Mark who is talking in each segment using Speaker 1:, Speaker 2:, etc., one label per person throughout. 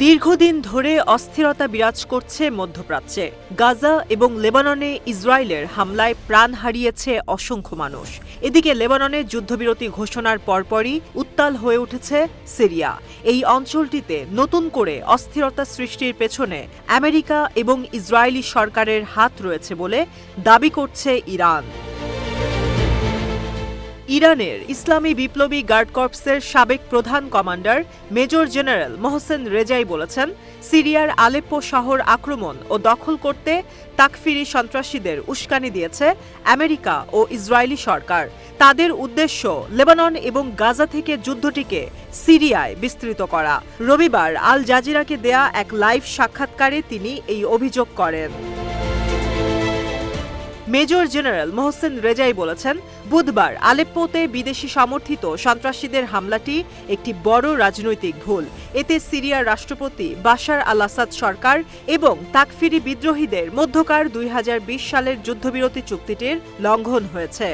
Speaker 1: দীর্ঘদিন ধরে অস্থিরতা বিরাজ করছে মধ্যপ্রাচ্যে। গাজা এবং লেবাননে ইসরায়েলের হামলায় প্রাণ হারিয়েছে অসংখ্য মানুষ। এদিকে লেবাননে যুদ্ধবিরতি ঘোষণার পরপরই উত্তাল হয়ে উঠেছে সিরিয়া। এই অঞ্চলটিতে নতুন করে অস্থিরতা সৃষ্টির পেছনে আমেরিকা এবং ইসরায়েলি সরকারের হাত রয়েছে বলে দাবি করছে ইরান। ইরানের ইসলামী বিপ্লবী গার্ড কর্পসের সাবেক প্রধান কমান্ডার মেজর জেনারেল মোহসেন রেজাই বলেছেন, সিরিয়ার আলেপ্পো শহর আক্রমণ ও দখল করতে তাকফিরি সন্ত্রাসীদের উস্কানি দিয়েছে আমেরিকা ও ইসরায়েলি সরকার। তাদের উদ্দেশ্য লেবানন এবং গাজা থেকে যুদ্ধটিকে সিরিয়ায় বিস্তৃত করা। রবিবার আল জাজিরাকে দেয়া এক লাইভ সাক্ষাৎকারে তিনি এই অভিযোগ করেন। মেজর জেনারেল মোহসেন রেজাই বলেছেন, বুধবার আলেপ্পোতে বিদেশি সমর্থিত সন্ত্রাসীদের হামলাটি একটি বড় রাজনৈতিক ভুল। এতে সিরিয়ার রাষ্ট্রপতি বাশার আল আসাদ সরকার এবং তাকফিরি বিদ্রোহীদের মধ্যকার 2020 সালের যুদ্ধবিরতি চুক্তিটির লঙ্ঘন হয়েছে।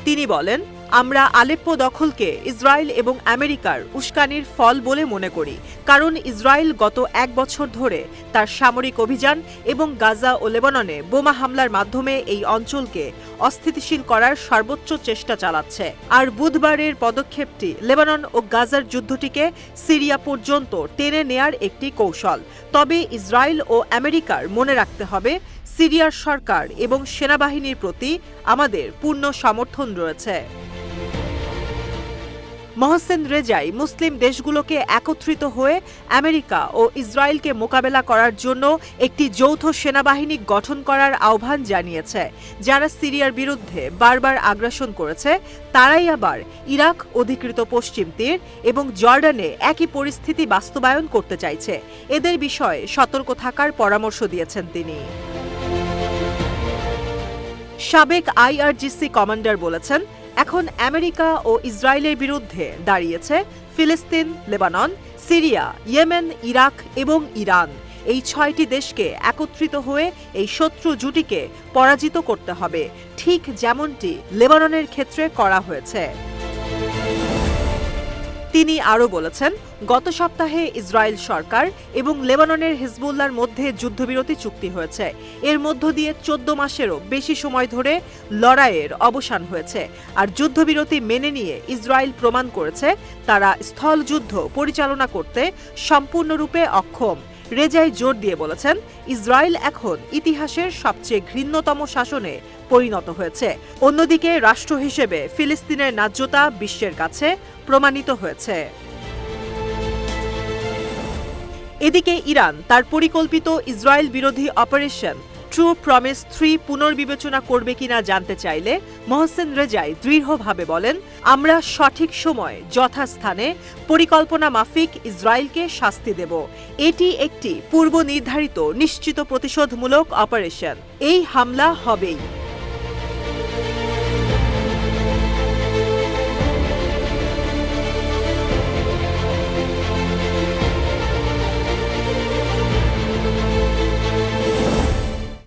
Speaker 1: তিনি বলেন, আমরা আলেপ্পো দখলকে ইসরায়েল এবং আমেরিকার উস্কানির ফল বলে মনে করি, কারণ ইসরায়েল গত 1 বছর ধরে তার সামরিক অভিযান এবং গাজা ও লেবাননে বোমা হামলার মাধ্যমে এই অঞ্চলকে অস্থিতিশীল করার সর্বোচ্চ চেষ্টা চালাচ্ছে। আর বুধবারের পদক্ষেপটি লেবানন ও গাজার যুদ্ধটিকে সিরিয়া পর্যন্ত টেনে নেয়ার একটি কৌশল। তবে ইসরায়েল ও আমেরিকার মনে রাখতে হবে, সিরিয়ার সরকার এবং সেনাবাহিনীর প্রতি আমাদের পূর্ণ সমর্থন রয়েছে। মোহসেন রেজাই মুসলিম দেশগুলোকে একত্রিত হয়ে আমেরিকা ও ইসরায়েলকে মোকাবেলা করার জন্য একটি যৌথ সেনাবাহিনী গঠন করার আহ্বান জানিয়েছে। যারা সিরিয়ার বিরুদ্ধে বারবার আগ্রাসন করেছে, তারাই আবার ইরাক অধিকৃত পশ্চিম তীর এবং জর্ডানে একই পরিস্থিতি বাস্তবায়ন করতে চাইছে। এদের বিষয়ে সতর্ক থাকার পরামর্শ দিয়েছেন তিনি। সাবেক আইআরজিসি কমান্ডার বলেছেন, এখন আমেরিকা ও ইসরায়েলের বিরুদ্ধে দাঁড়িয়েছে ফিলিস্তিন, লেবানন, সিরিয়া, ইয়েমেন, ইরাক এবং ইরান। এই 6টি দেশকে একত্রিত হয়ে এই শত্রু জুটিকে পরাজিত করতে হবে, ঠিক যেমনটি লেবাননের ক্ষেত্রে করা হয়েছে। তিনি আরও বলেছেন, গত সপ্তাহে ইসরায়েল সরকার এবং লেবাননের হিজবুল্লাহর মধ্যে যুদ্ধবিরতি চুক্তি হয়েছে। এর মধ্য দিয়ে 14 মাসেরও বেশি সময় ধরে লড়াইয়ের অবসান হয়েছে। আর যুদ্ধবিরতি মেনে নিয়ে ইসরায়েল প্রমাণ করেছে তারা স্থলযুদ্ধ পরিচালনা করতে সম্পূর্ণরূপে অক্ষম। রেজাই জোর দিয়ে বলেছেন, ইসরায়েল এখন ইতিহাসের সবচেয়ে ঘৃণ্যতম শাসনে পরিণত হয়েছে। অন্যদিকে রাষ্ট্র হিসেবে ফিলিস্তিনের ন্যায্যতা বিশ্বের কাছে প্রমাণিত হয়েছে। এদিকে ইরান তার পরিকল্পিত ইসরায়েল বিরোধী অপারেশন ট্রু প্রমিস 3 পুনর্বিবেচনা করবে কিনা জানতে চাইলে মোহসেন রেজাই দৃঢ়ভাবে বলেন, আমরা সঠিক সময় যথাস্থানে পরিকল্পনা মাফিক ইসরায়েলকে শাস্তি দেব। এটি একটি পূর্ব নির্ধারিত নিশ্চিত প্রতিশোধমূলক অপারেশন। এই হামলা হবেই।